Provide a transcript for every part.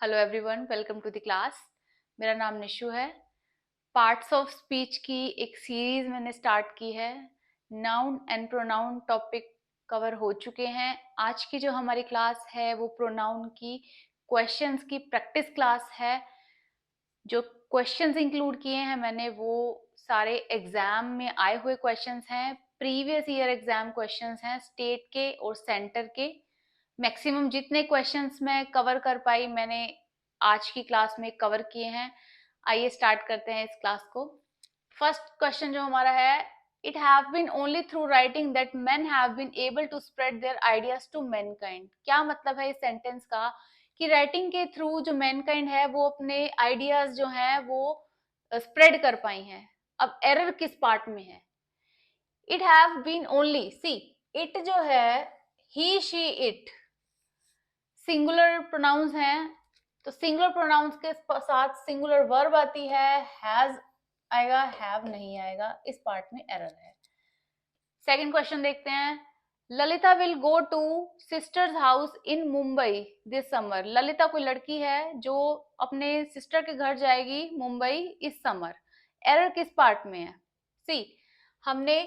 Hello everyone, welcome to the class. मेरा नाम निशु है। पार्ट्स ऑफ स्पीच की एक सीरीज मैंने स्टार्ट की है। Noun and pronoun topic cover हो चुके हैं। आज की जो हमारी क्लास है वो प्रोनाउन की क्वेश्चंस की प्रैक्टिस क्लास है। जो क्वेश्चंस इंक्लूड किए हैं मैंने वो सारे एग्जाम में आए हुए क्वेश्चंस हैं। प्रीवियस ईयर एग्जाम क्वेश्चंस हैं, स्टेट के और सेंटर के। मैक्सिमम जितने क्वेश्चंस मैं कवर कर पाई मैंने आज की क्लास में कवर किए हैं। आइए स्टार्ट करते हैं इस क्लास को। फर्स्ट क्वेश्चन जो हमारा है, it have been only through writing that men have been able to spread their ideas to mankind। क्या मतलब है इस सेंटेंस का कि राइटिंग के थ्रू जो मैनकाइंड है वो अपने आइडियाज जो हैं वो स्प्रेड कर पाई हैं। अब एरर किस पार्ट में है? It have been only, C it जो है he she it singular pronouns हैं, तो सिंगुलर प्रोनाउंस के साथ सिंगुलर वर्ब आती है, हैज आएगा, हैव नहीं आएगा। इस पार्ट में एरर है। सेकंड क्वेश्चन देखते हैं। Lalita will go two sisters house in Mumbai this summer. Lalita कोई लड़की है जो अपने सिस्टर के घर जाएगी मुंबई इस समर। एरर किस पार्ट में है? सी हमने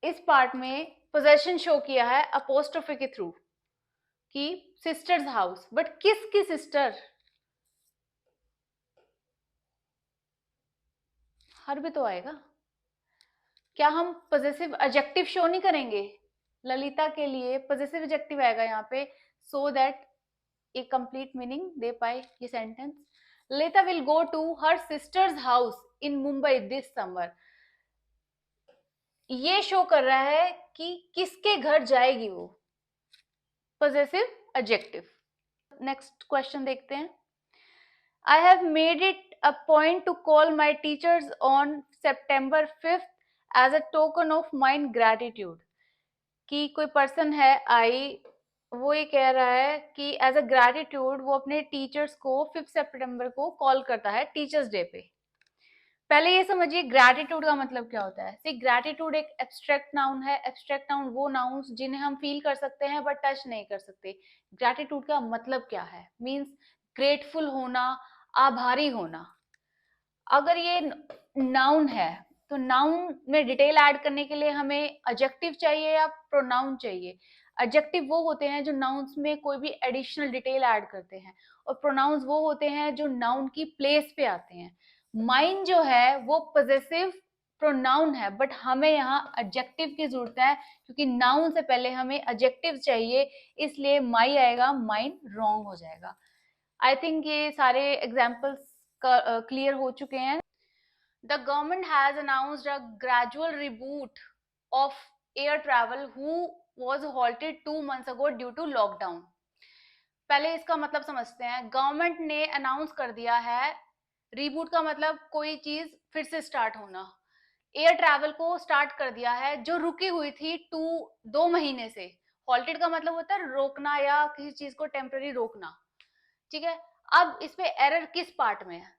इस पार्ट में पोजेशन शो किया है अपोस्ट्रोफी के थ्रू कि सिस्टर्स हाउस, बट किसकी सिस्टर? हर भी तो आएगा। क्या हम पॉजिटिव एडजेक्टिव शो नहीं करेंगे? ललिता के लिए पॉजिटिव एडजेक्टिव आएगा यहाँ पे, सो दैट एक कंप्लीट मीनिंग दे पाए ये sentence. Lalita will go to her sisters house in Mumbai this summer. ये शो कर रहा है कि किसके घर जाएगी वो, पॉजिटिव एडजेक्टिव। नेक्स्ट क्वेश्चन देखते हैं। I have made it a point to call my teachers on September 5th as a token of my gratitude। कि कोई पर्सन है आई, वो ये कह रहा है कि एज अ ग्रैटिट्यूड वो अपने टीचर्स को 5 सितंबर को कॉल करता है टीचर्स डे पे। पहले ये समझिए ग्रैटिट्यूड का मतलब क्या होता है। सी ग्रैटिट्यूड एक एब्स्ट्रैक्ट नाउन है। एब्स्ट्रैक्ट नाउन वो नाउन्स जिन्हें हम फील कर सकते हैं बट टच नहीं कर सकते। ग्रैटिट्यूड का मतलब क्या है? मीन्स ग्रेटफुल होना, आभारी होना। अगर ये नाउन है तो नाउन में डिटेल ऐड करने के लिए हमें एडजेक्टिव चाहिए या प्रोनाउन चाहिए? एडजेक्टिव वो होते हैं जो नाउन्स में कोई भी एडिशनल डिटेल ऐड करते हैं, और प्रोनाउंस वो होते हैं जो नाउन की प्लेस पे आते हैं। माइन जो है वो पॉजेसिव प्रोनाउन है, बट हमें यहाँ एडजेक्टिव की जरूरत है क्योंकि नाउन से पहले हमें एडजेक्टिव चाहिए, इसलिए माई आएगा, माइन रॉन्ग हो जाएगा। आई थिंक ये सारे एग्जाम्पल्स क्लियर हो चुके हैं। The government has announced a gradual reboot of air travel who was halted 2 months ago due to lockdown. पहले इसका मतलब समझते हैं। गवर्नमेंट ने अनाउंस कर दिया है, रिबूट का मतलब कोई चीज फिर से स्टार्ट होना। एयर ट्रैवल को स्टार्ट कर दिया है जो रुकी हुई थी 2 महीने से। हॉल्टेड का मतलब होता है रोकना या किसी चीज को टेम्पररी रोकना, ठीक है। अब इसमें एरर किस पार्ट में है?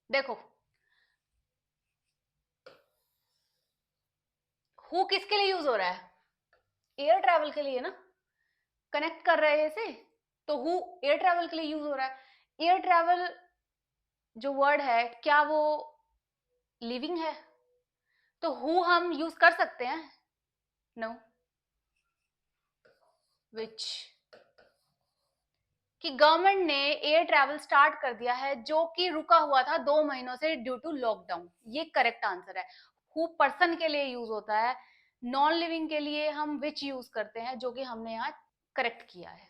देखो, हु किसके लिए यूज हो रहा है? एयर ट्रैवल के लिए ना, कनेक्ट कर रहे हैं इसे, तो हु एयर ट्रैवल के लिए यूज हो रहा है। एयर ट्रैवल जो वर्ड है क्या वो लिविंग है? तो हु हम यूज कर सकते हैं? नो। विच? कि गवर्नमेंट ने एयर ट्रैवल स्टार्ट कर दिया है जो कि रुका हुआ था 2 महीनों से ड्यू टू लॉकडाउन। ये करेक्ट आंसर है। हु पर्सन के लिए यूज होता है, नॉन लिविंग के लिए हम विच यूज करते हैं, जो कि हमने यहाँ करेक्ट किया है।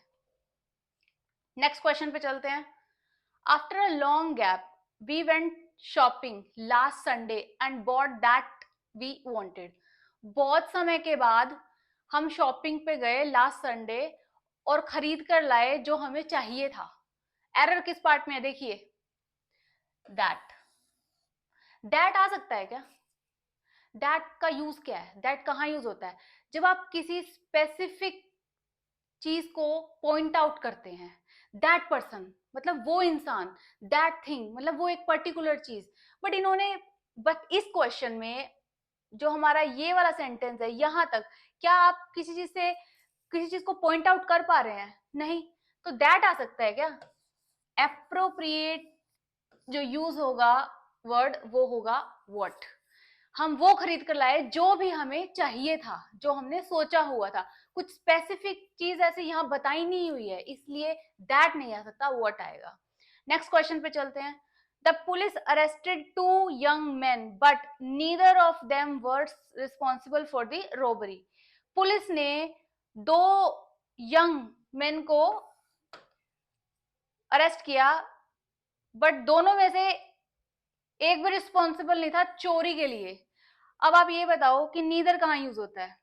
नेक्स्ट क्वेश्चन पे चलते हैं। After a long gap we went shopping last Sunday and bought that we wanted. बहुत समय के बाद हम शॉपिंग पे गए लास्ट संडे और खरीद कर लाए जो हमें चाहिए था। एरर किस पार्ट में है? देखिए, दैट। दैट आ सकता है क्या? दैट का यूज क्या है? दैट कहाँ यूज होता है? जब आप किसी स्पेसिफिक चीज को पॉइंट आउट करते हैं। दैट पर्सन मतलब वो इंसान, दैट थिंग मतलब वो एक पर्टिकुलर चीज। बट इस क्वेश्चन में जो हमारा ये वाला सेंटेंस है यहां तक, क्या आप किसी चीज से किसी चीज को पॉइंट आउट कर पा रहे हैं? नहीं, तो दैट आ सकता है क्या? एप्रोप्रिएट जो यूज होगा वर्ड वो होगा व्हाट। हम वो खरीद कर लाए जो भी हमें चाहिए था, जो हमने सोचा हुआ था। कुछ स्पेसिफिक चीज ऐसे यहाँ बताई नहीं हुई है, इसलिए दैट नहीं आ सकता, व्हाट आएगा। नेक्स्ट क्वेश्चन पे चलते हैं। The police arrested 2 young man but neither of them were responsible for the robbery. Police ने 2 यंग मैन को अरेस्ट किया, बट दोनों में से एक भी रिस्पॉन्सिबल नहीं था चोरी के लिए। अब आप ये बताओ कि नीदर कहां यूज होता है?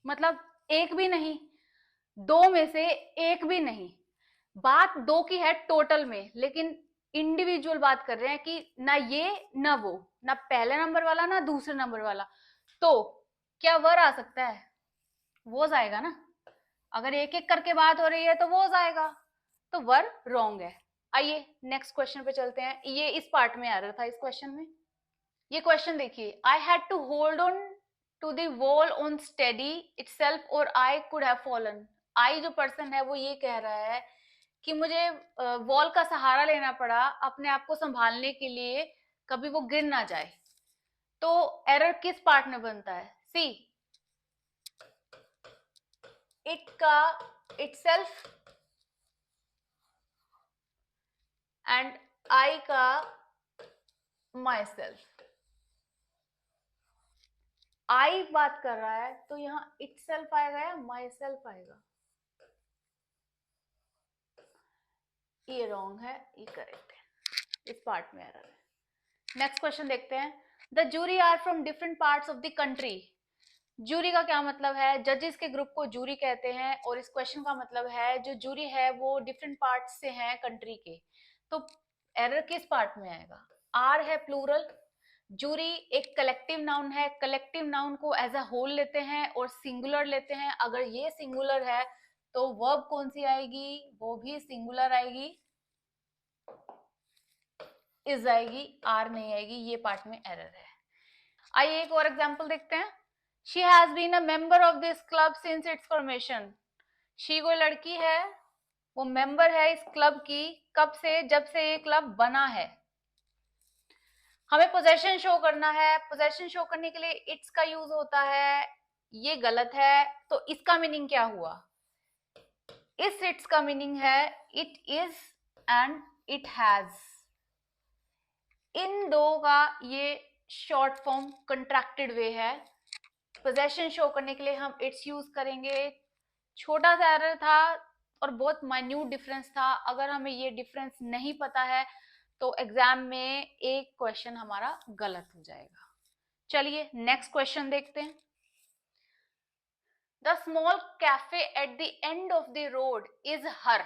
मतलब एक भी नहीं, 2 में से एक भी नहीं। बात 2 की है टोटल में, लेकिन इंडिविजुअल बात कर रहे हैं कि ना ये ना वो, ना पहले नंबर वाला ना दूसरे नंबर वाला। तो क्या वर आ सकता है? वो आएगा ना। अगर एक एक करके बात हो रही है तो वो आएगा, तो वर रॉन्ग है। आइए नेक्स्ट क्वेश्चन पे चलते हैं। ये इस पार्ट में आ रहा था, इस क्वेश्चन में। ये क्वेश्चन देखिए, I had to hold on to the wall on steady itself और I could have fallen. I जो पर्सन है वो ये कह रहा है कि मुझे वॉल का सहारा लेना पड़ा अपने आप को संभालने के लिए, कभी वो गिर ना जाए। तो एरर किस पार्ट में बनता है? सी, इट का इटसेल्फ एंड आई का माई सेल्फ। आई बात कर रहा है तो यहां इट सेल्फ आएगा या माई सेल्फ आएगा? ये रॉन्ग है, ये करेक्ट है। इस पार्ट में एरर है। नेक्स्ट क्वेश्चन देखते हैं। The jury are from different parts of the country. Jury का क्या मतलब है? जजेस के ग्रुप को जूरी कहते हैं, और इस क्वेश्चन का मतलब है जो जूरी है वो डिफरेंट पार्ट्स से हैं कंट्री के। तो एरर किस पार्ट में आएगा? आर है प्लूरल, जूरी एक कलेक्टिव नाउन है, कलेक्टिव नाउन को एज अ होल लेते हैं और सिंगुलर लेते हैं। अगर ये सिंगुलर है तो वर्ब कौन सी आएगी? वो भी सिंगुलर आएगी, इज आएगी, आर नहीं आएगी। ये पार्ट में एरर है। आइए एक और एग्जांपल देखते हैं। She has been a member of this club since its formation. She कोई लड़की है, वो मेंबर है इस क्लब की, कब से? जब से ये क्लब बना है। हमें पोजेशन शो करना है, पोजेशन शो करने के लिए इट्स का यूज होता है, ये गलत है। तो इसका मीनिंग क्या हुआ? इस इट्स का मीनिंग है it is and it has. इन दो का ये शॉर्ट फॉर्म कंट्रैक्टेड वे है। पोजेशन शो करने के लिए हम इट्स यूज करेंगे। छोटा सा एरर था और बहुत माइन्यूट डिफरेंस था। अगर हमें ये डिफरेंस नहीं पता है तो एग्जाम में एक क्वेश्चन हमारा गलत हो जाएगा। चलिए नेक्स्ट क्वेश्चन देखते हैं। The small cafe at the end of the road is here.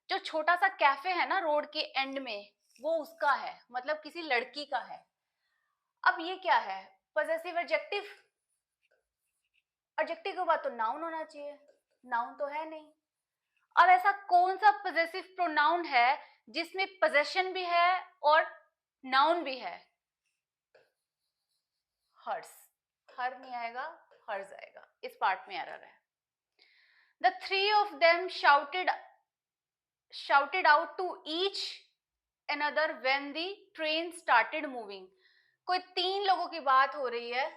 जो छोटा सा कैफे है ना रोड के एंड में, वो उसका है, मतलब किसी लड़की का है। अब ये क्या है? Possessive adjective. एडजेक्टिव के बाद तो नाउन होना चाहिए, नाउन तो है नहीं। अब ऐसा कौन सा पॉजेसिव प्रोनाउन है जिसमें पोजेशन भी है और नाउन भी है? हर्स। हर नहीं आएगा, हर्स आएगा। इस पार्ट में एरर है। The three of them shouted out to each another when the train started moving। कोई 3 लोगों की बात हो रही है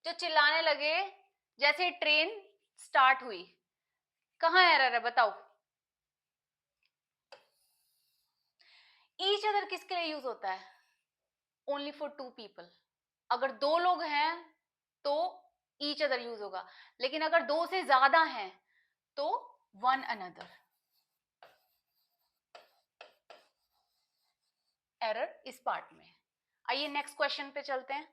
जो चिल्लाने लगे जैसे ट्रेन स्टार्ट हुई। कहां एरर है बताओ? ईच अदर किसके लिए यूज होता है? Only for 2 people. अगर 2 लोग हैं तो ईच अदर यूज होगा, लेकिन अगर 2 से ज्यादा हैं तो वन अनदर। एरर इस पार्ट में। आइए नेक्स्ट क्वेश्चन पे चलते हैं।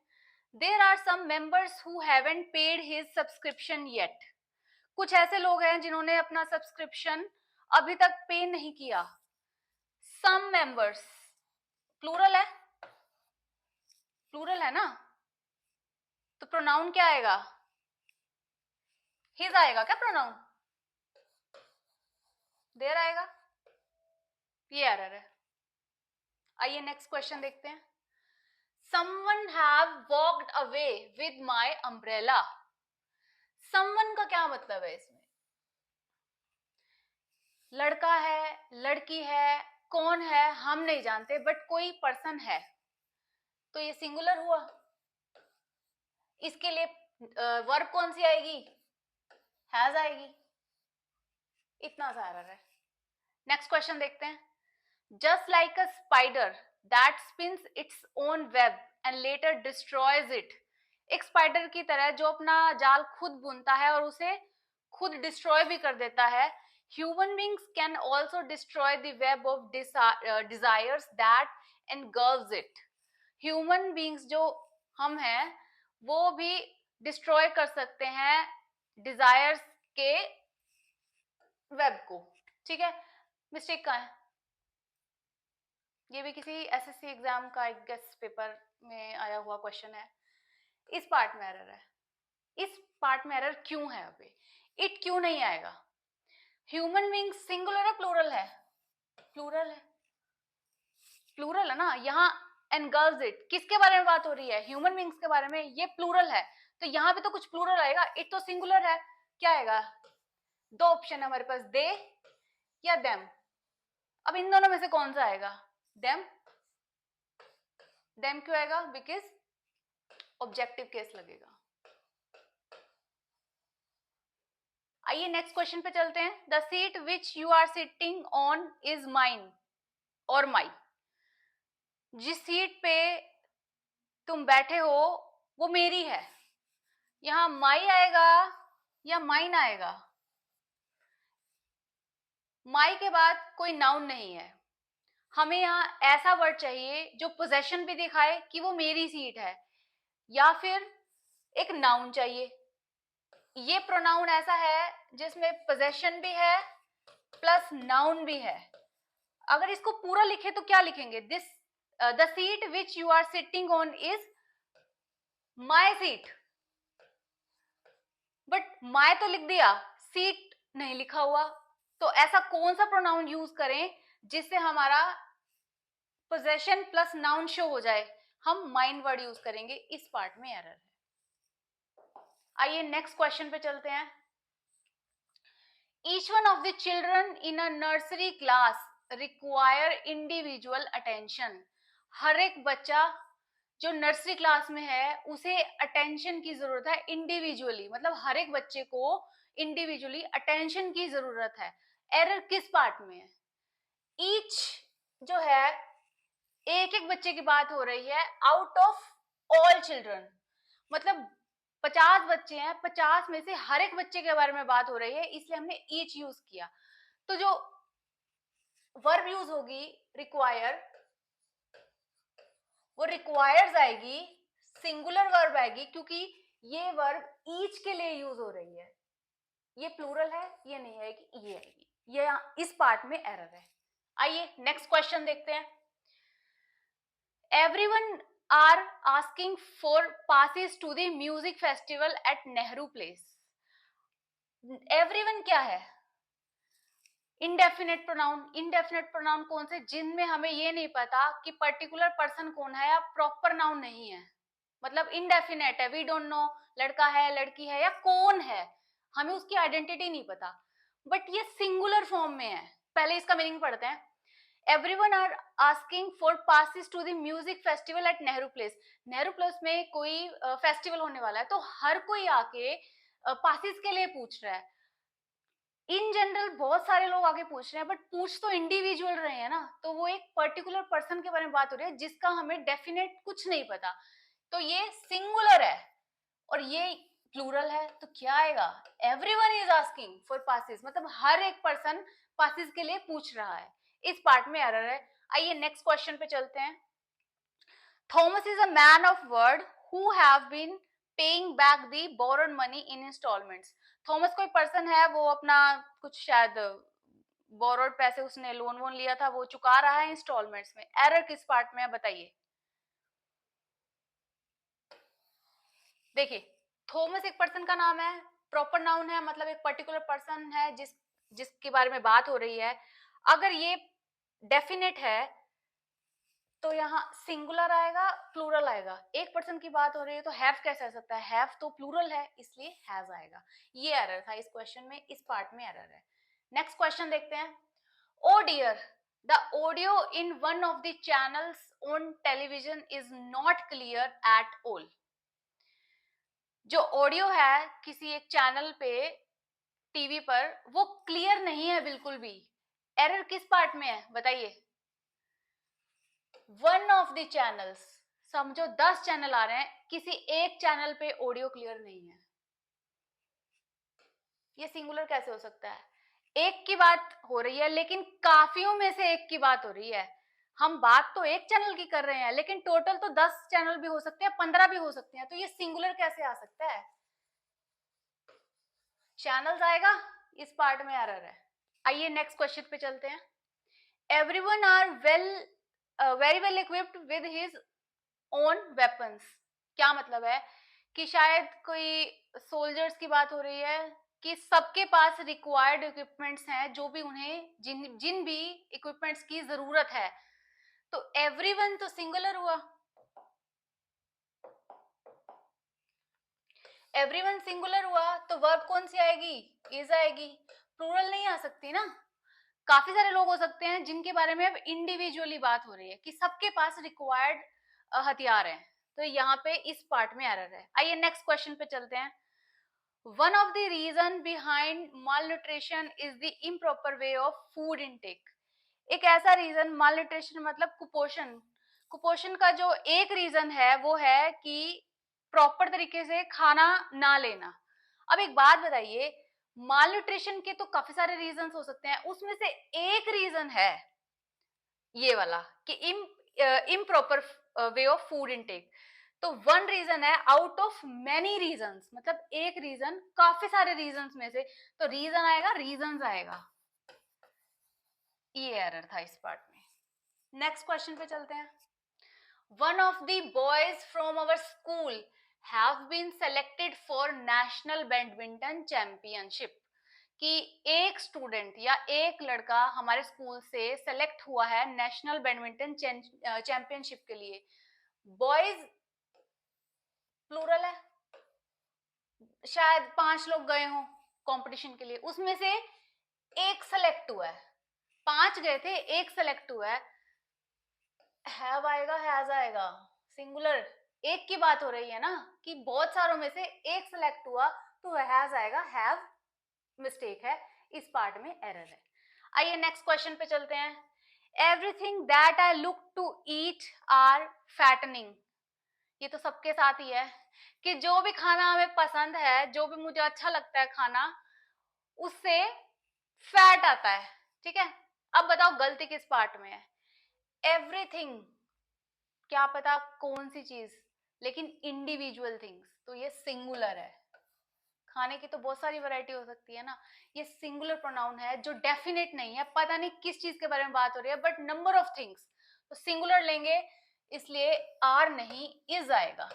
There are some members who haven't paid his subscription yet. कुछ ऐसे लोग हैं जिन्होंने अपना सब्सक्रिप्शन अभी तक पे नहीं किया। सम मेंबर्स प्लूरल है, प्लूरल है ना, तो प्रोनाउन क्या आएगा? हिज आएगा क्या प्रोनाउन? देयर आएगा, ये एरर है। आइए नेक्स्ट क्वेश्चन देखते हैं। Someone have walked away with my umbrella। Someone का क्या मतलब है इसमें? लड़का है, लड़की है, कौन है हम नहीं जानते, बट कोई पर्सन है, तो ये सिंगुलर हुआ। इसके लिए वर्ब कौन सी आएगी? हैज आएगी। इतना सा एरर है। नेक्स्ट क्वेश्चन देखते हैं। Just like a spider that spins its own web and later destroys it. एक स्पाइडर की तरह जो अपना जाल खुद बुनता है और उसे खुद डिस्ट्रॉय भी कर देता है, human beings can also destroy the web of desires that engulfs it. Human beings जो हम हैं वो भी डिस्ट्रॉय कर सकते हैं डिजायर्स के वेब को। ठीक है, मिस्टेक कहाँ है? ये भी किसी एसएससी एग्जाम का एक गेस्ट पेपर में आया हुआ क्वेश्चन है। इस पार्ट में एरर है। इस पार्ट में एरर क्यों है? अभी इट क्यों नहीं आएगा? ह्यूमन बींग सिंगुलर है प्लूरल है? प्लूरल है। प्लूरल है ना। यहाँ एनगल्व्स इट किसके बारे में बात हो रही है? ह्यूमन बींग्स के बारे में। ये प्लूरल है तो यहाँ पे तो कुछ प्लूरल आएगा। इट तो सिंगुलर है, क्या आएगा? दो ऑप्शन है हमारे पास, दे या देम। अब इन दोनों में से कौन सा आएगा? देम। देम क्यों आएगा? बिकॉज ऑब्जेक्टिव केस लगेगा। आइए नेक्स्ट क्वेश्चन पे चलते हैं। The seat which you are sitting on is mine और माई। जिस सीट पे तुम बैठे हो वो मेरी है। यहां माई आएगा या माइन आएगा? माई के बाद कोई नाउन नहीं है। हमें यहाँ ऐसा वर्ड चाहिए जो पोजेशन भी दिखाए कि वो मेरी सीट है, या फिर एक नाउन चाहिए। ये प्रोनाउन ऐसा है जिसमें पोजेशन भी है प्लस नाउन भी है। अगर इसको पूरा लिखे तो क्या लिखेंगे? This the seat which you are sitting on is my seat. But my तो लिख दिया, सीट नहीं लिखा हुआ। तो ऐसा कौन सा प्रोनाउन यूज करें जिससे हमारा पोजेशन प्लस नाउन शो हो जाए? हम माइन वर्ड यूज करेंगे। इस पार्ट में एरर है। आइए नेक्स्ट क्वेश्चन पे चलते हैं। Each one of the children in a nursery class require individual attention. हर एक बच्चा जो नर्सरी क्लास में है उसे अटेंशन की जरूरत है इंडिविजुअली, मतलब हर एक बच्चे को इंडिविजुअली अटेंशन की जरूरत है। एरर किस पार्ट में है? ईच जो है एक एक बच्चे की बात हो रही है, आउट ऑफ ऑल चिल्ड्रन। मतलब 50 बच्चे हैं, 50 में से हर एक बच्चे के बारे में बात हो रही है, इसलिए हमने ईच यूज किया। तो जो वर्ब यूज होगी रिक्वायर, वो रिक्वायर्स आएगी, सिंगुलर वर्ब आएगी, क्योंकि ये वर्ब ईच के लिए यूज हो रही है। ये प्लूरल है, ये नहीं आएगी, ये आएगी। ये इस पार्ट में एरर है। आइए नेक्स्ट क्वेश्चन देखते हैं। Everyone are asking for passes to the music festival at Nehru Place. Everyone क्या है? Indefinite pronoun. इंडेफिनेट प्रोनाउन कौन से? जिनमें हमें ये नहीं पता कि पर्टिकुलर पर्सन कौन है या प्रॉपर नाउन नहीं है, मतलब इंडेफिनेट है। वी डोंट नो लड़का है, लड़की है या कौन है, हमें उसकी आइडेंटिटी नहीं पता, बट ये सिंगुलर फॉर्म में है। पहले इसका मीनिंग पढ़ते हैं। Everyone are asking for passes to the music festival at Nehru Place. Nehru place में कोई फेस्टिवल होने वाला है, तो हर कोई आके पासिस के लिए पूछ रहा है। इन जनरल बहुत सारे लोग आगे पूछ रहे हैं, बट पूछ तो इंडिविजुअल रहे हैं ना, तो वो एक पर्टिकुलर पर्सन के बारे में बात हो रही है जिसका हमें डेफिनेट कुछ नहीं पता। तो ये सिंगुलर है और ये प्लूरल है, तो क्या आएगा? Everyone is asking for passes, मतलब हर एक पर्सन पासिस के लिए पूछ रहा है। इस पार्ट में एरर है। आइए नेक्स्ट क्वेश्चन पे चलते हैं। Thomas is a man of word who have been paying back the borrowed money in instalments. Thomas कोई पर्सन है, वो अपना कुछ शायद बोरोड पैसे उसने लोन वोन लिया था, वो चुका रहा है इंस्टॉलमेंट्स में। एरर किस पार्ट में है बताइए? देखिए, थॉमस एक पर्सन का नाम है, प्रॉपर नाउन है, मतलब एक पर्टिकुलर पर्सन है जिसके बारे में बात हो रही है। अगर ये डेफिनेट है तो यहाँ सिंगुलर आएगा, प्लूरल आएगा। एक पर्सन की बात हो रही है तो हैव कैसे आ सकता है, हैव तो प्लूरल है इसलिए हैज आएगा। ये एरर था इस क्वेश्चन में, इस पार्ट में एरर है। नेक्स्ट क्वेश्चन देखते हैं। Oh dear, the audio in one of the channels on television is not clear at all. जो ऑडियो है किसी एक चैनल पे टीवी पर, वो क्लियर नहीं है बिल्कुल भी। एरर किस पार्ट में है बताइए? वन ऑफ द चैनल्स, समझो 10 चैनल आ रहे हैं, किसी एक चैनल पे ऑडियो क्लियर नहीं है। ये सिंगुलर कैसे हो सकता है? एक की बात हो रही है लेकिन काफियों में से एक की बात हो रही है। हम बात तो एक चैनल की कर रहे हैं लेकिन टोटल तो 10 चैनल भी हो सकते हैं, 15 भी हो सकते हैं, तो ये सिंगुलर कैसे आ सकता है? चैनल्स आएगा, इस पार्ट में एरर है। आइए नेक्स्ट क्वेश्चन पे चलते हैं। Everyone are very well equipped with his own weapons. क्या मतलब है कि शायद कोई सोल्जर्स की बात हो रही है कि सबके पास रिक्वायर्ड इक्विपमेंट्स हैं, जो भी उन्हें जिन भी इक्विपमेंट्स की जरूरत है। तो एवरीवन तो सिंगुलर हुआ, एवरीवन सिंगुलर हुआ, तो वर्ब कौन सी आएगी? इज आएगी। प्लूरल नहीं आ सकती ना। काफी सारे लोग हो सकते हैं जिनके बारे में अब इंडिविजुअली बात हो रही है कि सबके पास रिक्वायर्ड हथियार हैं, तो यहाँ पे इस पार्ट में एरर है। आइए नेक्स्ट क्वेश्चन पे चलते हैं। One of the reason behind malnutrition is the improper way of food intake. एक ऐसा रीजन, माल न्यूट्रिशन मतलब कुपोषण, कुपोषण का जो एक रीजन है वो है कि प्रॉपर तरीके से खाना ना लेना। अब एक बात बताइए, माल न्यूट्रिशन के तो काफी सारे रीजन हो सकते हैं, उसमें से एक रीजन है ये वाला कि improper way of food intake. तो वन रीजन है आउट ऑफ मेनी रीजंस, मतलब एक रीजन काफी सारे रीजंस में से, तो रीजन आएगा, रीजंस आएगा। ये एरर था इस पार्ट में। नेक्स्ट क्वेश्चन पे चलते हैं। One of the boys from our school have been selected for national badminton championship. कि एक स्टूडेंट या एक लड़का हमारे स्कूल से सेलेक्ट हुआ है नेशनल बैडमिंटन चैंपियनशिप के लिए। बॉयज प्लूरल है, शायद 5 लोग गए हों कंपटीशन के लिए, उसमें से एक सेलेक्ट हुआ है। 5 गए थे, एक सेलेक्ट हुआ है, हैव आएगा, हैज आएगा। सिंगुलर, एक की बात हो रही है ना कि बहुत सारों में से एक सेलेक्ट हुआ, तो हैज आएगा, हैव मिस्टेक है, इस पार्ट में एरर है। आइए नेक्स्ट क्वेश्चन पे चलते हैं। Everything that I look to eat are fattening. ये तो सबके साथ ही है कि जो भी खाना हमें पसंद है, जो भी मुझे अच्छा लगता है खाना, उससे फैट आता है। ठीक है, अब बताओ गलती किस पार्ट में है? एवरीथिंग, क्या पता कौन सी चीज, लेकिन इंडिविजुअल थिंग्स, तो ये सिंगुलर है। खाने की तो बहुत सारी वैरायटी हो सकती है ना, ये सिंगुलर प्रोनाउन है जो डेफिनेट नहीं है, पता नहीं किस चीज के बारे में बात हो रही है, बट नंबर ऑफ थिंग्स, तो सिंगुलर लेंगे, इसलिए आर नहीं इज आएगा।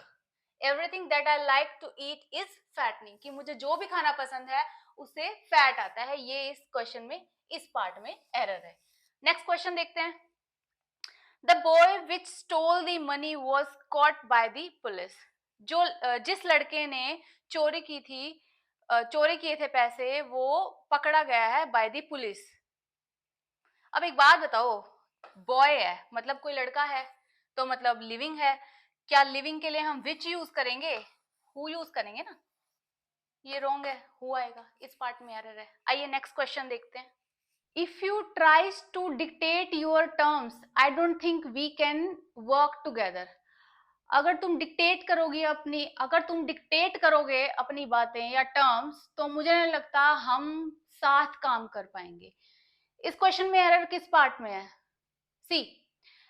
Everything that I like to eat is fattening, कि मुझे जो भी खाना पसंद है उससे फैट आता है। ये इस क्वेश्चन में, इस पार्ट में एरर है। नेक्स्ट क्वेश्चन देखते हैं। The boy which stole the money was caught by the police. जो जिस लड़के ने चोरी की थी, चोरी किए थे पैसे, वो पकड़ा गया है बाय द पुलिस। अब एक बात बताओ, बॉय है मतलब कोई लड़का है, तो मतलब लिविंग है। क्या लिविंग के लिए हम विच यूज करेंगे? हु यूज करेंगे ना, ये रॉन्ग है, हु आएगा, इस पार्ट में एरर है। आइए नेक्स्ट क्वेश्चन देखते हैं। If you tries to dictate your terms, I don't think we can work together. अगर तुम डिक्टेट करोगी अपनी, अगर तुम डिक्टेट करोगे अपनी बातें या टर्म्स, तो मुझे नहीं लगता हम साथ काम कर पाएंगे। इस क्वेश्चन में एरर किस पार्ट में है? सी,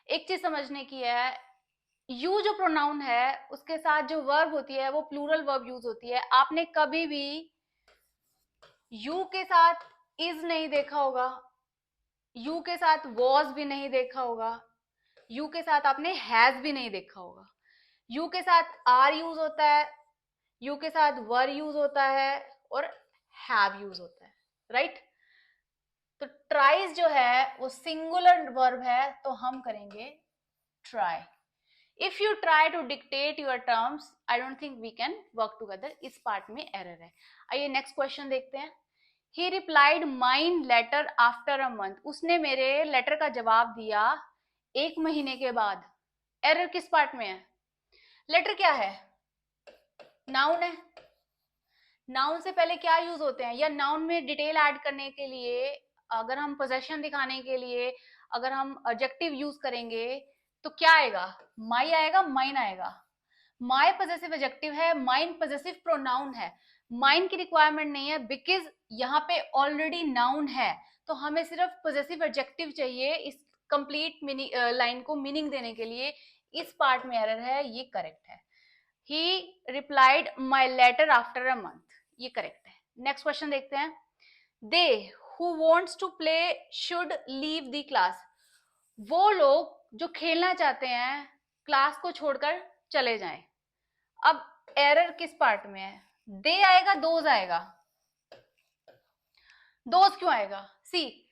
एक चीज समझने की है, यू जो प्रोनाउन है उसके साथ जो वर्ब होती है वो प्लूरल वर्ब यूज होती है। आपने कभी भी यू के साथ इज नहीं देखा होगा, यू के साथ वॉज भी नहीं देखा होगा, यू के साथ आपने हैज भी नहीं देखा होगा। यू के साथ आर यूज होता है, यू के साथ वर यूज होता है, और हैव यूज होता है, राइट? तो ट्राइज जो है वो सिंगुलर वर्ब है, तो हम करेंगे try. If you try to dictate your terms, I don't think we can work together. इस पार्ट में एरर है. आइए नेक्स्ट क्वेश्चन देखते हैं. He replied mine letter after a month. उसने मेरे लेटर का जवाब दिया 1 महीने के बाद. एरर किस पार्ट में है? लेटर क्या है? नाउन है. नाउन से पहले क्या यूज होते हैं, या नाउन में डिटेल ऐड करने के लिए, अगर हम पोजेशन दिखाने के लिए अगर हम एडजेक्टिव यूज करेंगे तो क्या आएगा? माई आएगा, माइन आएगा. माई पॉजेसिव एडजेक्टिव है, माइन पॉजेसिव प्रोनाउन है. माइन की रिक्वायरमेंट नहीं है बिकॉज यहाँ पे ऑलरेडी नाउन है, तो हमें सिर्फ पॉजेसिव एडजेक्टिव चाहिए इस कंप्लीट लाइन को मीनिंग देने के लिए. इस पार्ट में एरर है, ये करेक्ट है. He replied my letter after a month. ये करेक्ट है. नेक्स्ट क्वेश्चन देखते हैं. They who wants to play should leave the class. वो लोग जो खेलना चाहते हैं क्लास को छोड़कर चले जाएं. अब एरर किस पार्ट में है? दे आएगा, दोज आएगा. दोज क्यों आएगा? सी,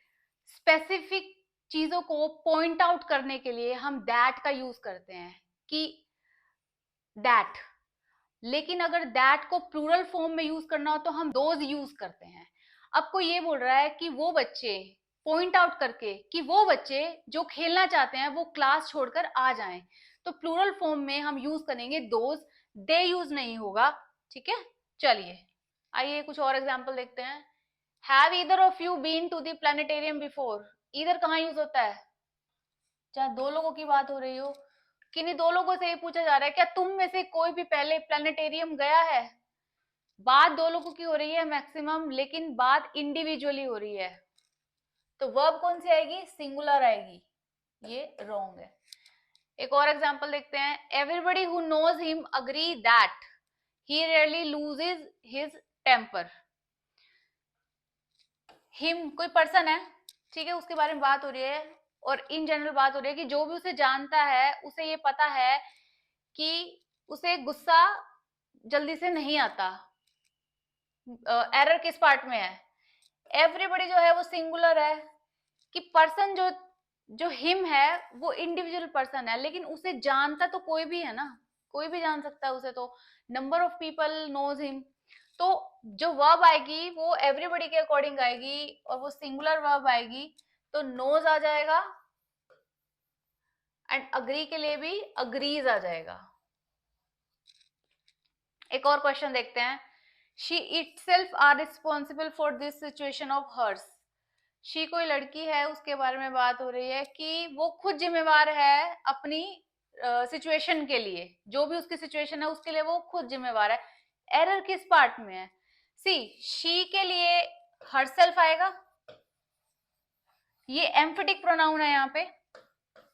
स्पेसिफिक चीजों को पॉइंट आउट करने के लिए हम दैट का यूज करते हैं कि दैट. लेकिन अगर दैट को प्लूरल फॉर्म में यूज करना हो तो हम दोज यूज करते हैं. अब कोई ये बोल रहा है कि वो बच्चे, पॉइंट आउट करके कि वो बच्चे जो खेलना चाहते हैं वो क्लास छोड़कर आ जाएं, तो प्लूरल फॉर्म में हम यूज करेंगे दोज, दे यूज नहीं होगा. ठीक है, चलिए आइए कुछ और एग्जांपल देखते हैं. Have either of you been to the planetarium before. Either कहाँ यूज होता है? चाहे दो लोगों की बात हो रही हो, किन्हीं दो लोगों से ये पूछा जा रहा है क्या तुम में से कोई भी पहले प्लैनेटेरियम गया है? बात दो लोगों की हो रही है मैक्सिमम, लेकिन बात इंडिविजुअली हो रही है, तो वर्ब कौन सी आएगी? सिंगुलर आएगी. ये रॉन्ग है. एक और एग्जांपल देखते हैं. Everybody who knows him agree that he rarely loses his temper. Him कोई पर्सन है, ठीक है, उसके बारे में बात हो रही है, और इन जनरल बात हो रही है कि जो भी उसे जानता है उसे ये पता है कि उसे गुस्सा जल्दी से नहीं आता. एरर किस पार्ट में है? एवरीबडी जो है वो सिंगुलर है, कि पर्सन जो हिम है वो इंडिविजुअल पर्सन है, लेकिन उसे जानता तो कोई भी है ना, कोई भी जान सकता है उसे, तो number of people knows him. तो जो वर्ब आएगी वो एवरीबडी के अकॉर्डिंग आएगी और वो सिंगुलर वर्ब आएगी, तो नोज आ जाएगा, एंड अग्री के लिए भी अग्रीज आ जाएगा. एक और क्वेश्चन देखते हैं. She itself are responsible for this situation of hers. She कोई लड़की है, उसके बारे में बात हो रही है कि वो खुद जिम्मेवार है अपनी सिचुएशन के लिए, जो भी उसकी सिचुएशन है उसके लिए वो खुद जिम्मेवार है. एरर किस पार्ट में है? सी, शी के लिए हरसेल्फ आएगा, ये एम्फेटिक प्रोनाउन है यहाँ पे.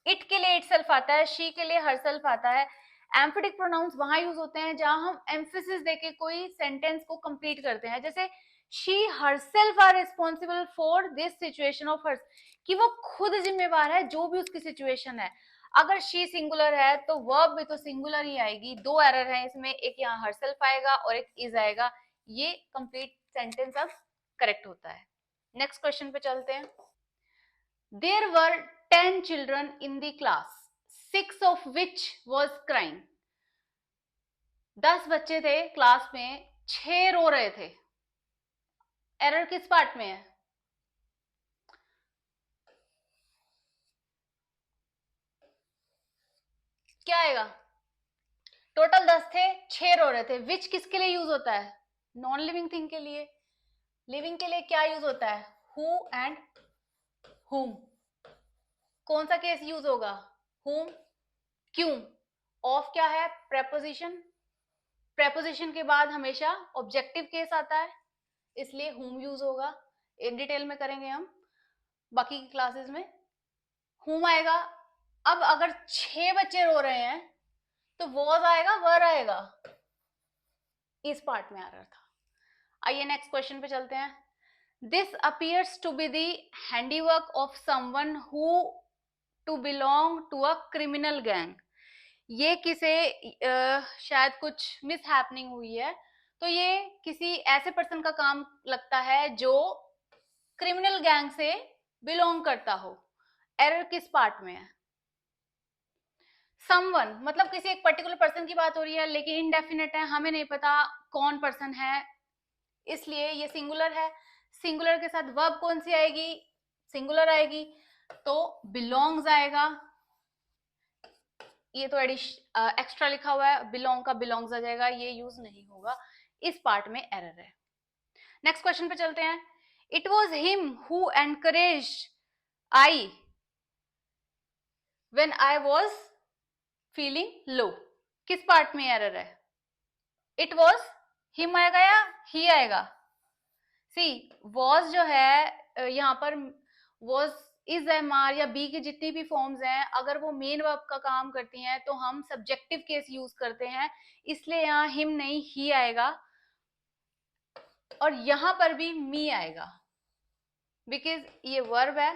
इट के लिए इटसेल्फ आता है, शी के लिए हरसेल्फ आता है. एम्फेटिक प्रोनाउंस वहां यूज होते हैं जहां हम एम्फेसिस देके कोई सेंटेंस को कंप्लीट करते हैं, जैसे she herself are responsible for this situation of hers, कि वो खुद जिम्मेवार है जो भी उसकी सिचुएशन है. अगर शी सिंगुलर है तो वर्ब भी तो सिंगुलर ही आएगी. दो एरर है इसमें, एक यहाँ हरसेल्फ आएगा और एक इज आएगा. ये कंप्लीट सेंटेंस अब करेक्ट होता है. नेक्स्ट क्वेश्चन पे चलते हैं. There were 10 children in the class, 6 of which was crying. 10 बच्चे थे क्लास में, 6 रो रहे थे. एरर किस पार्ट में है? क्या आएगा? टोटल 10 थे, 6 रो रहे थे. विच किसके लिए यूज होता है? नॉन लिविंग थिंग के लिए. लिविंग के लिए क्या यूज होता है? हु एंड हुम. कौन सा केस यूज होगा? हुम. क्यों? ऑफ क्या है? प्रेपोजिशन. प्रेपोजिशन के बाद हमेशा ऑब्जेक्टिव केस आता है, इसलिए हुम यूज होगा. इन डिटेल में करेंगे हम बाकी की क्लासेस में. हुम आएगा. अब अगर 6 बच्चे रो रहे हैं तो वॉज आएगा, वर आएगा. इस पार्ट में आ रहा था. आइए नेक्स्ट क्वेश्चन पे चलते हैं. This appears to be the handiwork of someone who to belong to a criminal gang. ये किसे शायद कुछ मिस हैपनिंग हुई है, तो ये किसी ऐसे पर्सन का काम लगता है जो क्रिमिनल गैंग से बिलोंग करता हो. एरर किस पार्ट में है? समवन मतलब किसी एक पर्टिकुलर पर्सन की बात हो रही है, लेकिन इनडेफिनेट है, हमें नहीं पता कौन पर्सन है, इसलिए ये सिंगुलर है। सिंगुलर के साथ वर्ब कौन सी आएगी? सिंगुलर आएगी, तो बिलोंग्स आएगा। ये तो एक्स्ट्रा लिखा हुआ है, बिलोंग का बिलोंग्स आ जाएगा, ये यूज नहीं होगा, इस पार्ट में एरर है। नेक्स्ट क्वेश्चन पे चलते हैं। It was him who encourage I when I was feeling low, किस पार्ट में एरर है? इट वॉज हिम आएगा या ही आएगा? सी वॉज जो है यहाँ पर वॉज इज एम आर या बी की जितनी भी फॉर्म्स हैं, अगर वो मेन वर्ब का काम करती हैं तो हम सब्जेक्टिव केस यूज करते हैं, इसलिए यहाँ हिम नहीं ही आएगा, और यहां पर भी मी आएगा बिकॉज ये वर्ब है।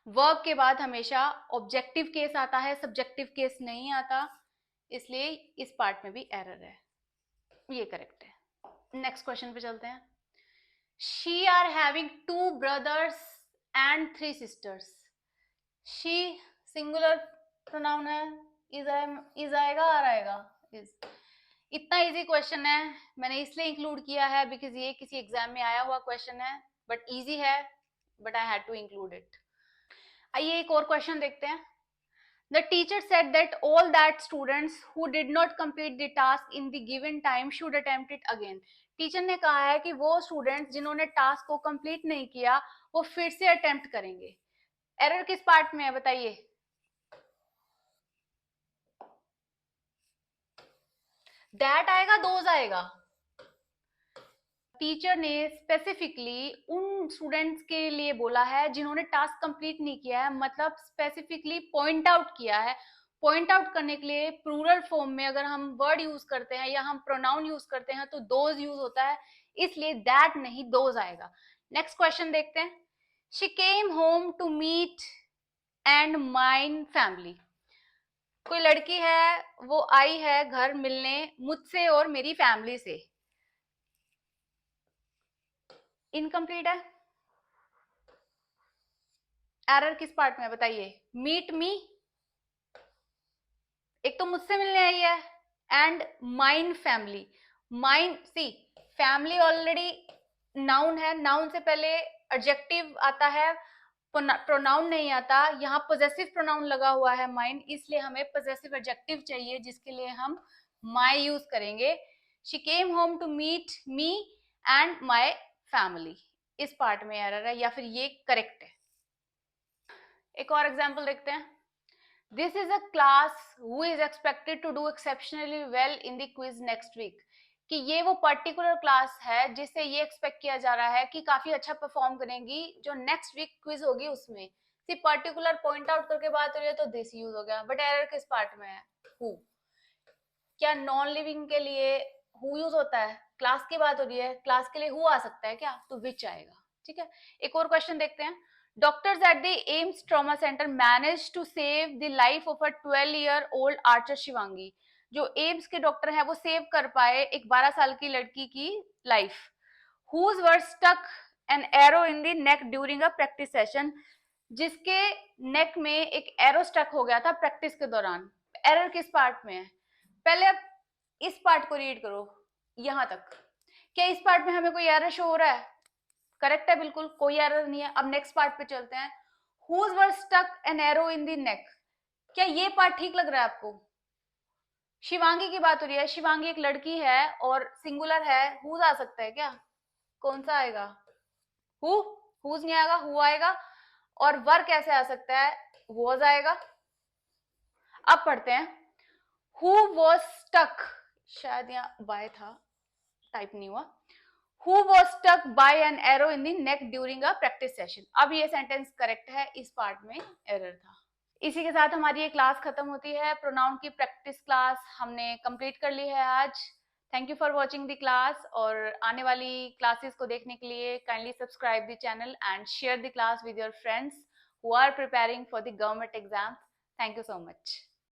वर्ब के बाद हमेशा ऑब्जेक्टिव केस आता है, सब्जेक्टिव केस नहीं आता, इसलिए इस पार्ट में भी एरर है, ये करेक्ट है। नेक्स्ट क्वेश्चन पे चलते हैं। She are having 2 brothers and 3 sisters। She singular pronoun है, इज आएगा, आर आएगा, इज। इतना इजी क्वेश्चन है, मैंने इसलिए इंक्लूड किया है बिकॉज ये किसी एग्जाम में आया हुआ क्वेश्चन है, बट इजी है, but I had to include it. आइए एक और क्वेश्चन देखते हैं। The teacher said that all that students who did not complete the task in the given time should attempt it again। Teacher ने कहा है कि वो स्टूडेंट्स जिन्होंने टास्क को कंप्लीट नहीं किया वो फिर से अटेम्प्ट करेंगे। एरर किस पार्ट में है बताइए? दैट आएगा, दोज आएगा। टीचर ने स्पेसिफिकली उन स्टूडेंट्स के लिए बोला है जिन्होंने टास्क कंप्लीट नहीं किया है, मतलब स्पेसिफिकली पॉइंट आउट किया है। पॉइंट आउट करने के लिए प्लूरल फॉर्म में अगर हम वर्ड यूज करते हैं या हम प्रोनाउन यूज करते हैं तो दोज यूज होता है, इसलिए दैट नहीं दोज आएगा। नेक्स्ट क्वेश्चन देखते हैं। She came home to meet and mine family. कोई लड़की है, वो आई है घर मिलने मुझसे और मेरी फैमिली से। इनकम्प्लीट है। एरर किस पार्ट में है बताइए? मीट मी, एक तो मुझसे मिलने आई है, एंड माइन फैमिली। माइन सी फैमिली ऑलरेडी नाउन है, नाउन से पहले एडजेक्टिव आता है, प्रोनाउन नहीं आता। यहाँ पोजेसिव प्रोनाउन लगा हुआ है माइन, इसलिए हमें पोजेसिव एडजेक्टिव चाहिए जिसके लिए हम माई यूज करेंगे। She came home to meet me and my family, इस पार्ट में एरर है या फिर ये करेक्ट है। एक और एग्जाम्पल देखते हैं। This is a class who is expected to do exceptionally well in the quiz next week. कि ये वो पर्टिकुलर क्लास है जिससे ये एक्सपेक्ट किया जा रहा है कि काफी अच्छा परफॉर्म करेंगी जो नेक्स्ट वीक क्विज होगी उसमें। सिर्फ पर्टिकुलर पॉइंट आउट करके बात हो रही है तो दिस यूज हो गया, बट एरर किस पार्ट में है? हु। क्या नॉन लिविंग के लिए हु यूज होता है? क्लास की बात हो रही है, क्लास के लिए हु आ सकता है क्या? तो विच आएगा। ठीक है, एक और क्वेश्चन देखते हैं। Doctors at the AIIMS trauma centre manage to save the life of a 12-year-old archer Shivangi. जो एम्स के डॉक्टर हैं वो सेव कर पाए एक 12 साल की लड़की की life. Whose were stuck an arrow in the neck during a practice session. जिसके नेक में एक एरो स्टक हो गया था प्रैक्टिस के दौरान। एरर किस पार्ट में है? पहले अब इस पार्ट को रीड करो यहां तक। क्या इस पार्ट में हमें कोई एरर शो हो रहा है? करेक्ट है, बिल्कुल कोई एरर नहीं है। अब नेक्स्ट पार्ट पे चलते हैं। Whose were stuck an arrow in the neck. क्या ये पार्ट ठीक लग रहा है आपको? शिवांगी की बात हो रही है, शिवांगी एक लड़की है और सिंगुलर है, हुज आ सकता है क्या? कौन सा आएगा? हु। हुज नहीं आएगा, हु आएगा। और वर कैसे आ सकता है? वॉज आएगा। अब पढ़ते हैं। हु वॉज स्टक, शायद यहाँ बाय था, टाइप नहीं हुआ। Who was stuck by an arrow in the neck during a practice session। अब ये सेंटेंस करेक्ट है, इस पार्ट में एरर था। इसी के साथ हमारी ये क्लास खत्म होती है। प्रोनाउन की प्रैक्टिस क्लास हमने कंप्लीट कर ली है आज। Thank you for watching the class, और आने वाली क्लासेस को देखने के लिए kindly subscribe the channel and share the class with your friends who are preparing for the government exam. Thank you so much.